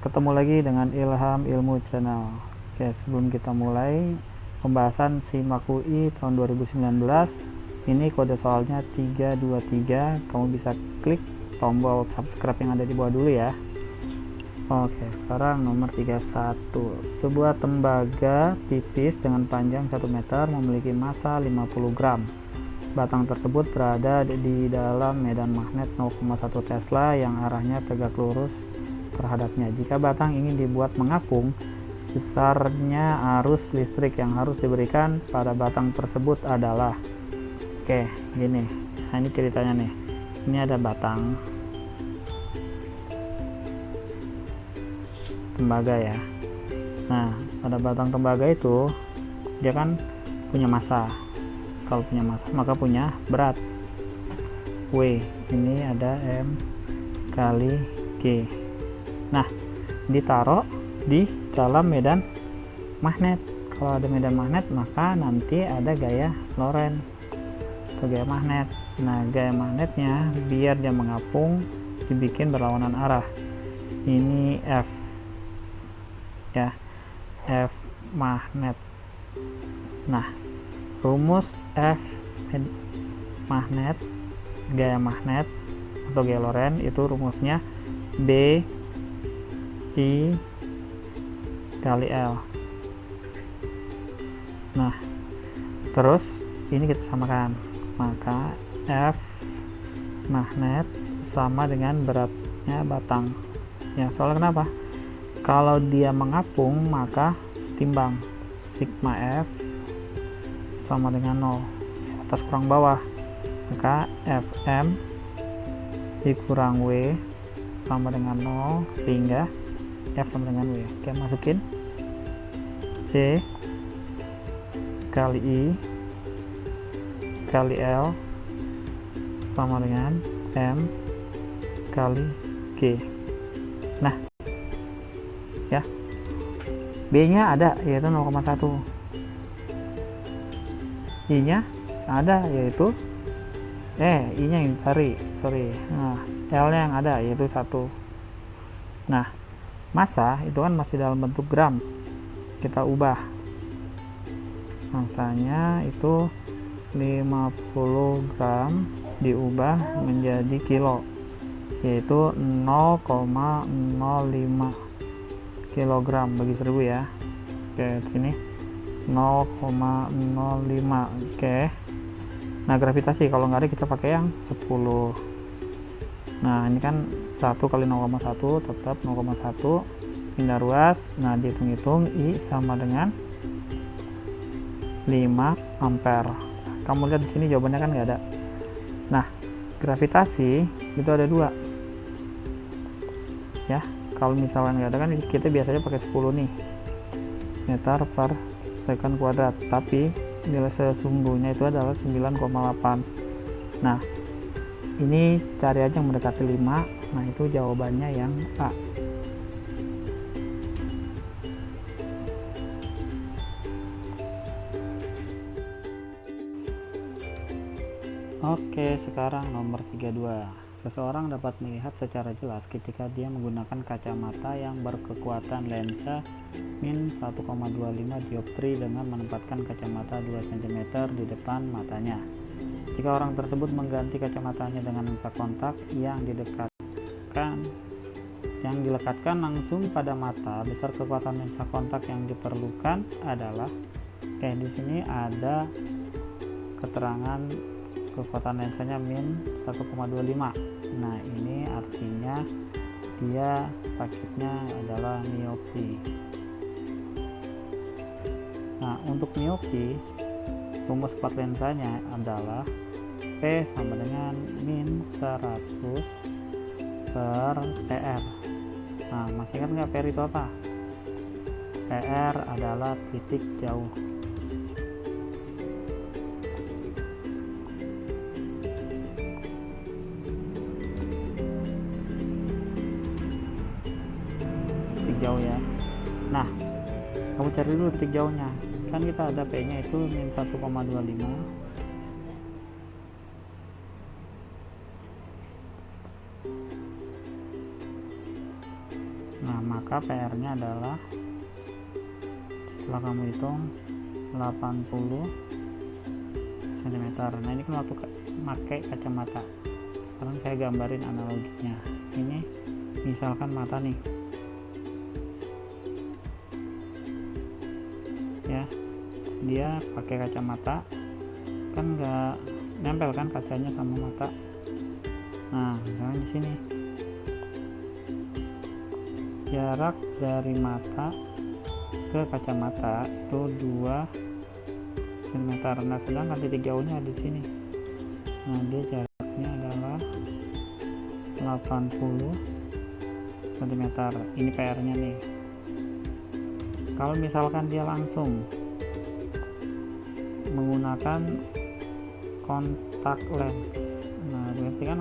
ketemu lagi dengan Ilham Ilmu Channel. Oke, sebelum kita mulai pembahasan SIMAK UI tahun 2019, ini kode soalnya 323. Kamu bisa klik tombol subscribe yang ada di bawah dulu ya. Oke, sekarang nomor 31. Sebuah tembaga tipis dengan panjang 1 meter memiliki massa 50 gram. Batang tersebut berada di dalam medan magnet 0,1 Tesla yang arahnya tegak lurus terhadapnya. Jika batang ingin dibuat mengapung, besarnya arus listrik yang harus diberikan pada batang tersebut adalah, oke, gini. Nah, ini ceritanya nih. Ini ada batang tembaga ya. Nah, pada batang tembaga itu dia kan punya massa. Kalau punya massa maka punya berat W. Ini ada M kali G. Nah, ditaruh di dalam medan magnet. Kalau ada medan magnet maka nanti ada gaya Lorentz atau gaya magnet. Nah, gaya magnetnya biar dia mengapung dibikin berlawanan arah. Ini F ya, F magnet. Nah, rumus F magnet, gaya magnet atau gaya Lorentz itu rumusnya B I kali L. Nah, terus ini kita samakan, maka F magnet sama dengan beratnya batang ya. Soalnya kenapa? Kalau dia mengapung maka setimbang, sigma F sama dengan 0, atas kurang bawah, maka Fm dikurang W sama dengan 0 sehingga F sama dengan W. Oke, masukin C kali I kali L sama dengan M kali G. Nah ya, B nya ada yaitu 0,1, I nya ada yaitu I nya yang sorry. Nah, L nya yang ada yaitu 1. Nah, massa itu kan masih dalam bentuk gram. Kita ubah massanya itu 50 gram diubah menjadi kilo, yaitu 0,05 kilogram bagi 1000 ya. Oke, sini 0,05. Oke. Nah, gravitasi kalau nggak ada kita pakai yang 10. Nah, ini kan 1 kali 0,1 tetap 0,1, pindah ruas. Nah, dihitung-hitung I sama dengan 5 ampere. Kamu lihat di sini jawabannya kan nggak ada. Nah, gravitasi itu ada 2 ya. Kalau misalnya nggak ada kan kita biasanya pakai 10 nih, meter per second kuadrat, tapi nilai sesungguhnya itu adalah 9,8. Nah, ini cari aja yang mendekati 5. Nah, itu jawabannya yang A. Oke, sekarang nomor 32. Seseorang dapat melihat secara jelas ketika dia menggunakan kacamata yang berkekuatan lensa min 1,25 dioptri dengan menempatkan kacamata 2 cm di depan matanya. Jika orang tersebut mengganti kacamatanya dengan lensa kontak yang dilekatkan langsung pada mata, besar kekuatan lensa kontak yang diperlukan adalah, di sini ada keterangan kekuatan lensanya min 1,25. Nah, ini artinya dia sakitnya adalah miopi. Nah, untuk miopi rumus 4 lensanya adalah P sama dengan min 100 per PR. Nah, masih ingat nggak PR itu apa? PR adalah titik jauh. Jauh ya. Nah, kamu cari dulu titik jauhnya. Kan kita ada P nya itu min 1,25. Nah, maka PR nya adalah setelah kamu hitung 80 cm. Nah, ini kan waktu pakai kacamata. Sekarang saya gambarin analoginya. Ini misalkan mata nih ya, dia pakai kacamata kan nggak nempel kan kacanya sama mata. Nah, sekarang di sini jarak dari mata ke kacamata itu 2 cm. Nah, sedangkan titik jauhnya di sini. Nah, dia jaraknya adalah 80 cm. Ini PR-nya nih. Kalau misalkan dia langsung menggunakan kontak lens, nah berarti kan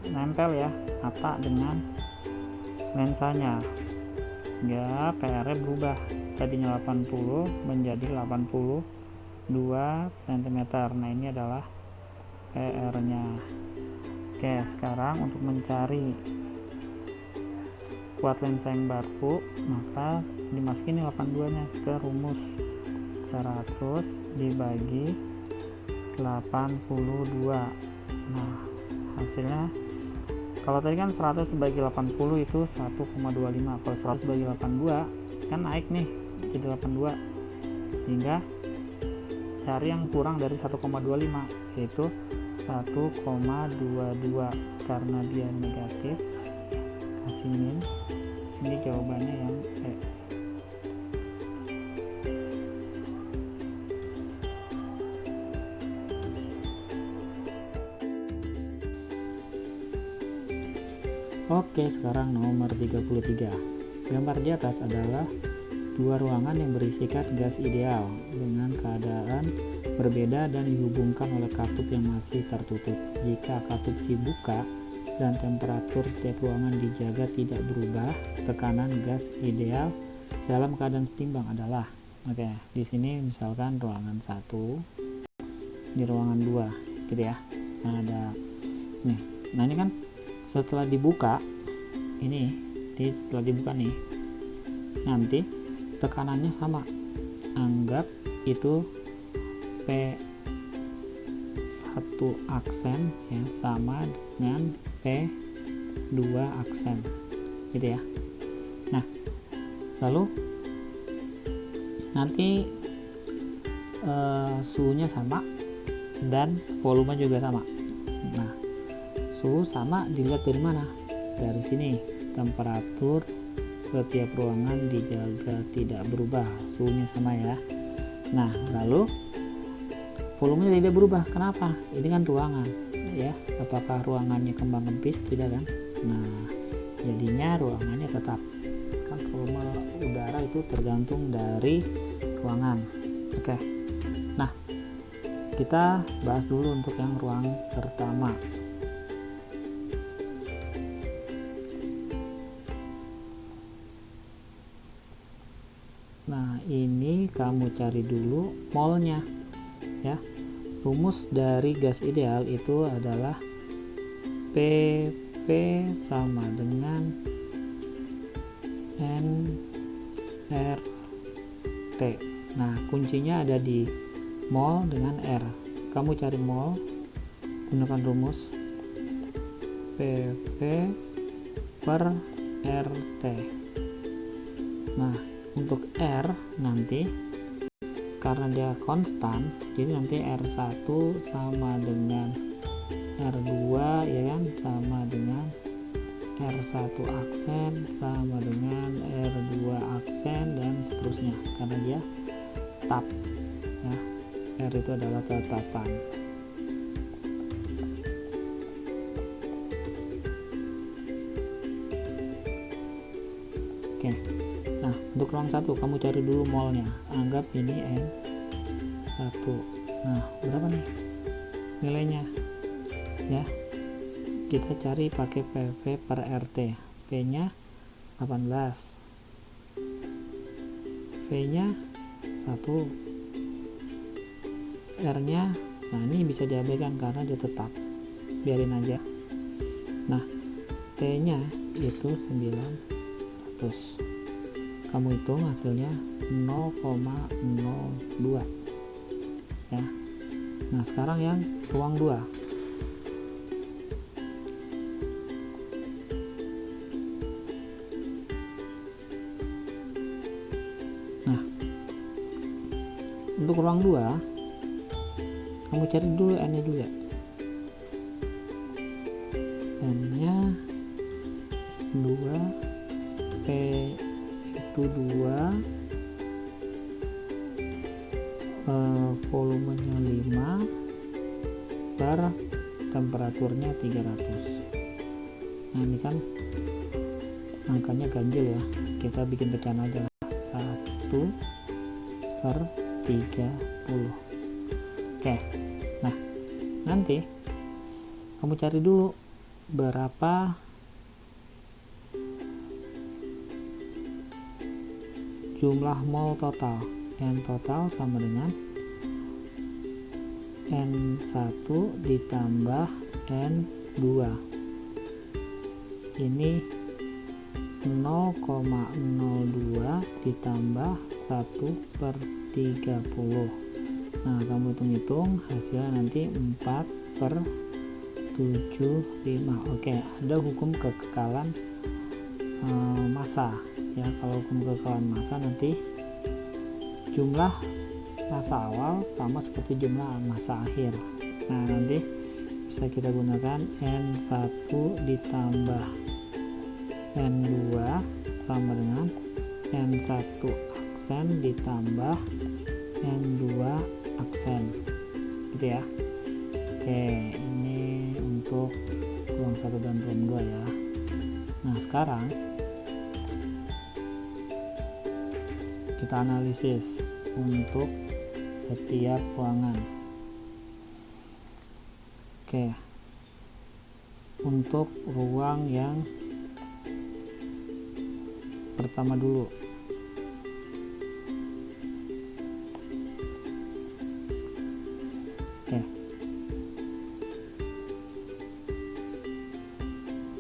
nempel ya mata dengan lensanya, ya PR-nya berubah, tadinya 80 menjadi 82 cm. Nah, ini adalah PR-nya. Oke, sekarang untuk mencari kuat lensa yang baru, maka dimasukin 82 nya ke rumus 100 dibagi 82. Nah, hasilnya kalau tadi kan 100 dibagi 80 itu 1,25. Kalau 100 dibagi 82 kan naik nih jadi 82, sehingga cari yang kurang dari 1,25 yaitu 1,22. Karena dia negatif, kasih min. Ini jawabannya yang E. Oke, sekarang nomor 33. Gambar di atas adalah dua ruangan yang berisikan gas ideal dengan keadaan berbeda dan dihubungkan oleh katup yang masih tertutup. Jika katup dibuka dan temperatur setiap ruangan dijaga tidak berubah, tekanan gas ideal dalam keadaan setimbang adalah, oke, di sini misalkan ruangan 1, di ruangan 2 gitu ya. Nah, ada nih. Nah, ini kan setelah dibuka setelah dibuka nih, nanti tekanannya sama. Anggap itu P1 aksen ya sama dengan P2 aksen gitu ya. Nah, lalu nanti suhunya sama dan volume juga sama. Nah, suhu sama dilihat dari mana? Dari sini, temperatur setiap ruangan dijaga tidak berubah, suhunya sama ya. Nah, lalu volumenya tidak berubah. Kenapa? Ini kan ruangan ya. Apakah ruangannya kembang kempis? Tidak kan? Nah, jadinya ruangannya tetap. Kan volume udara itu tergantung dari ruangan. Oke. Nah, kita bahas dulu untuk yang ruang pertama. Nah, ini kamu cari dulu molnya ya. Rumus dari gas ideal itu adalah PP sama dengan nRT. Nah, kuncinya ada di mol dengan R. Kamu cari mol gunakan rumus PP per RT. Nah, untuk R nanti karena dia konstan, jadi nanti R1 sama dengan R2 ya kan, sama dengan R1 aksen sama dengan R2 aksen dan seterusnya, karena dia tetap ya. R itu adalah tetapan. Oke. Nah, untuk ruang 1 kamu cari dulu molnya. Anggap ini N1. Nah, berapa nih nilainya? Ya. Kita cari pakai PV per RT. P-nya 18. V-nya 1. R-nya, nah ini bisa diabaikan karena dia tetap. Biarin aja. Nah, T-nya itu 9 Kamu hitung hasilnya 0,02 ya. Nah sekarang yang ruang 2. Nah untuk ruang 2 kamu cari dulu n nya dulu ya. N nya 2, P itu 2, volumenya 5 per temperaturnya 300. Nah ini kan angkanya ganjil ya, kita bikin pecahan aja 1/30. Oke, nah nanti kamu cari dulu berapa jumlah mol total. N total sama dengan N1 ditambah N2. Ini 0,02 ditambah 1/30. Nah kamu hitung-hitung hasilnya nanti 4/75. Oke, ada hukum kekekalan massa ya. Kalau hukum kekekalan massa nanti jumlah massa awal sama seperti jumlah massa akhir. Nah nanti bisa kita gunakan N1 ditambah N2 sama dengan N1 aksen ditambah N2 aksen gitu ya. Oke, ini untuk ruang 1 dan ruang 2 ya. Nah sekarang kita analisis untuk setiap ruangan. Oke, untuk ruang yang pertama dulu. Oke,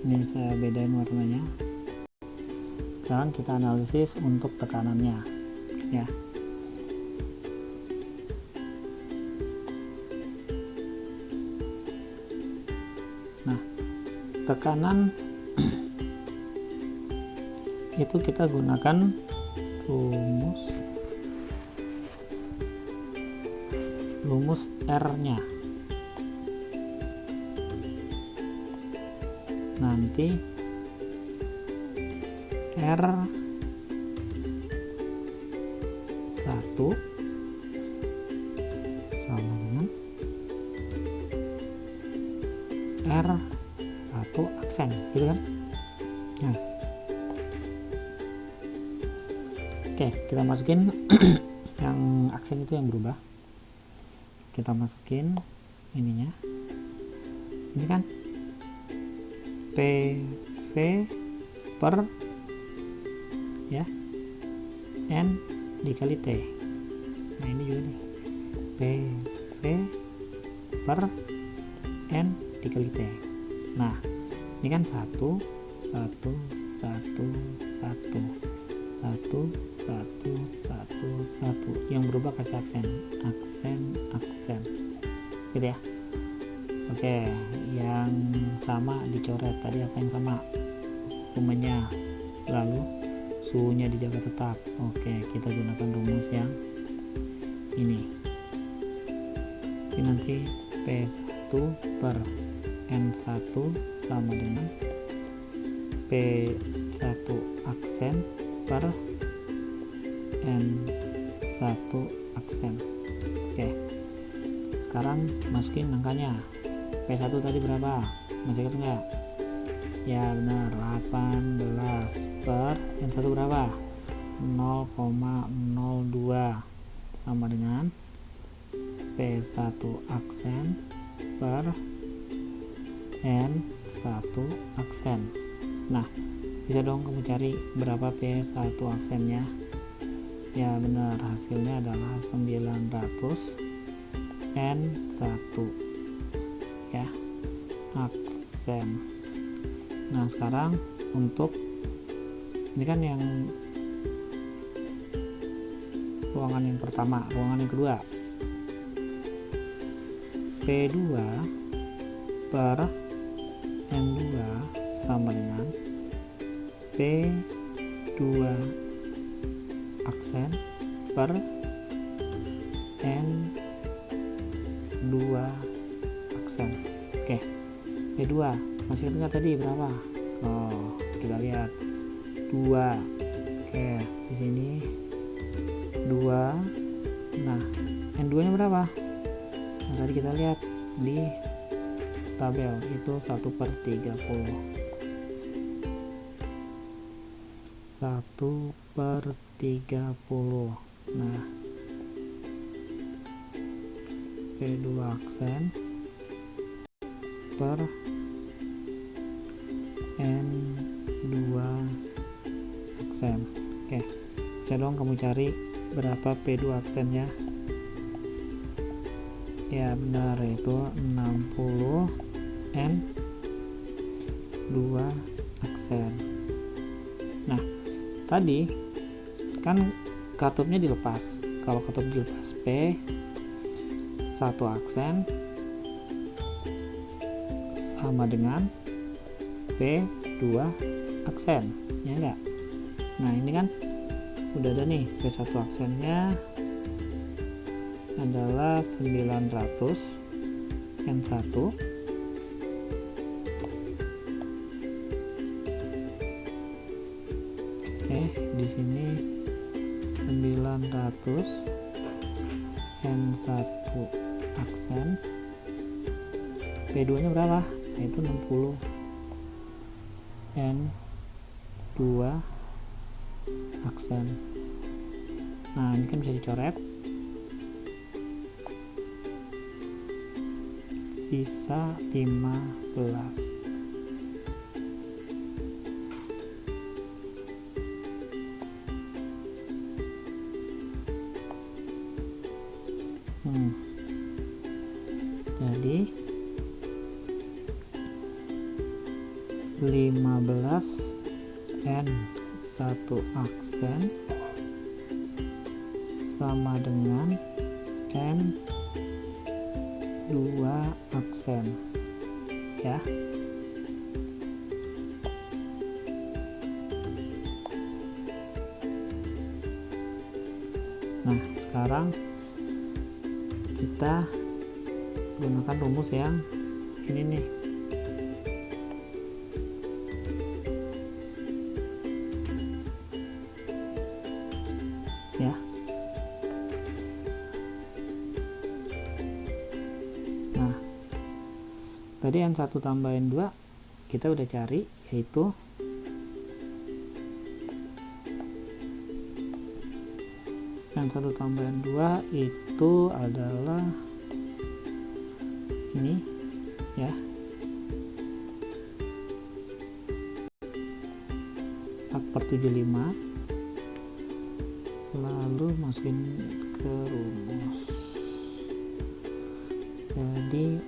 ini saya bedain warnanya. Sekarang kita analisis untuk tekanannya ya. Nah tekanan itu kita gunakan rumus R nya. Nanti R 1 sama dengan R1 aksen gitu kan. Nah oke, kita masukin yang aksen itu yang berubah, kita masukin ininya. Ini kan PV per ya N dikali T. Nah ini juga nih PV per N dikali T. Nah ini kan 1 yang berubah kasih aksen gitu ya. Oke, yang sama dicoret. Tadi apa yang sama? Volumenya, lalu suhunya dijaga tetap. Oke, kita gunakan rumus yang ini. Ini nanti P1 per N1 sama dengan P1 aksen per N1 aksen. Oke, sekarang masukin angkanya. P1 tadi berapa? Masih ingat nggak? Ya benar, 18 per N1 berapa? 0,02 sama dengan P1 aksen per N1 aksen. Nah bisa dong kamu cari berapa P1 aksennya. Ya benar, hasilnya adalah 900 N1 ya aksen. Nah sekarang untuk Ini kan yang ruangan yang pertama. Ruangan yang kedua, P2 per N2 sama dengan P2 aksen per N2 aksen. Oke, P2 masih ingat tadi berapa? Oh, kita lihat 2. Oke, di sini 2. Nah, N2 nya berapa? Nah, tadi kita lihat di tabel itu 1/30. 1/30. Nah, P2 aksen per N2 aksen. Oke, coba dong kamu cari berapa P2 aksennya. Ya benar, itu 60 N2 aksen. Nah, tadi kan katupnya dilepas. Kalau katup dilepas, P 1 aksen sama dengan P2 aksen, ya enggak? Nah, ini kan udah ada nih, P1 aksennya adalah 900 N1 di sini 900 N1 aksen. P2 nya berapa? Itu 60 N2 aksen. Nah, ini kan bisa dicoret. Sisa 15. Jadi 15 N1 aksen sama dengan N2 aksen, ya. Nah, sekarang kita gunakan rumus yang ini nih. Ya. Nah, tadi N1 tambah N2 kita udah cari, yaitu N1 tambah N2 itu adalah ini, ya, 4/75. Lalu masukin ke rumus, jadi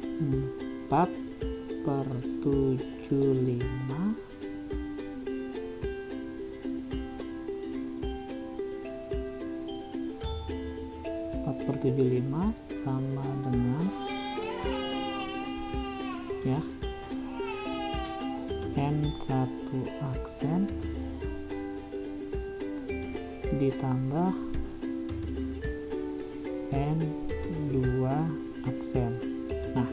4/75 sama dengan, ya, N1 aksen ditambah N2 aksen. Nah,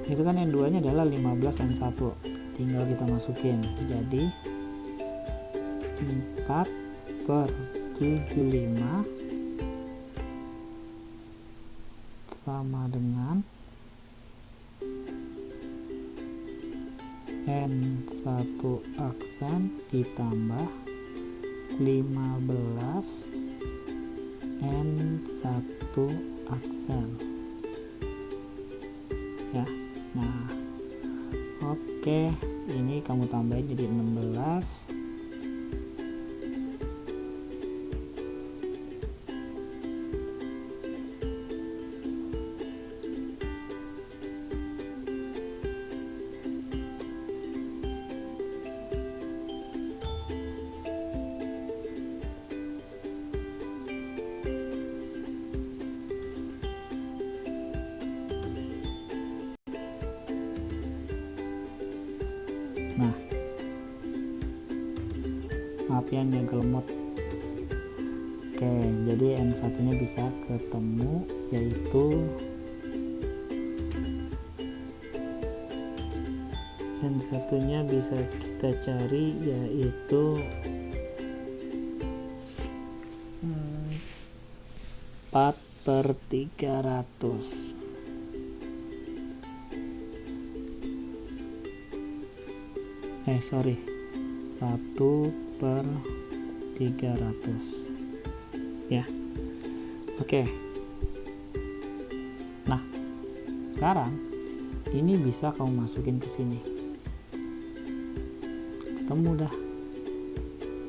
itu kan N2 nya adalah 15 N1, tinggal kita masukin, jadi 4/75 sama dengan N1 aksen ditambah 15 N1 aksen, ya. Nah, oke, ini kamu tambahin jadi 16. Nah, maaf ya nyegel mod. Oke, jadi N1 nya bisa ketemu, yaitu N1 nya bisa kita cari, yaitu 4/300. Sorry, 1/300 ya. Oke. Nah, sekarang ini bisa kamu masukin ke sini. Ketemu dah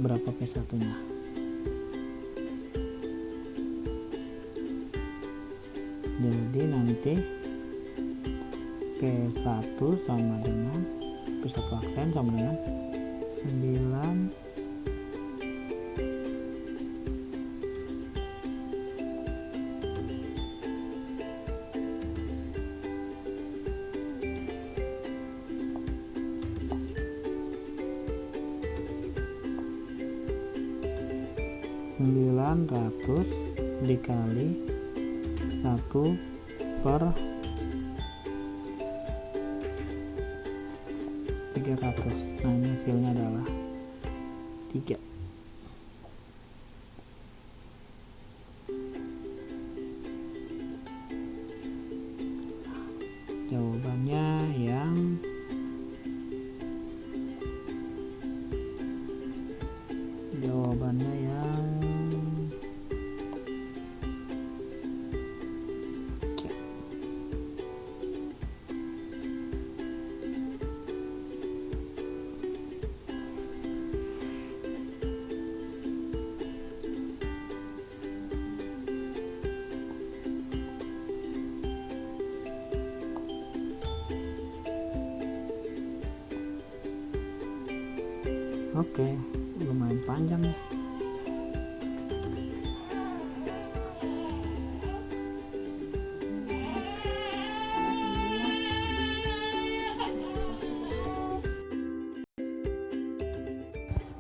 berapa P1 nya. Jadi nanti P1 sama dengan P1 aksen sama dengan 9 900 dikali 1/300. Nah, ini hasilnya adalah 3. Jawabannya yang oke, lumayan panjang ya.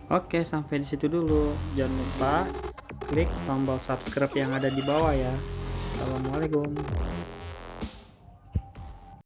Oke, sampai di situ dulu. Jangan lupa klik tombol subscribe yang ada di bawah ya. Assalamualaikum.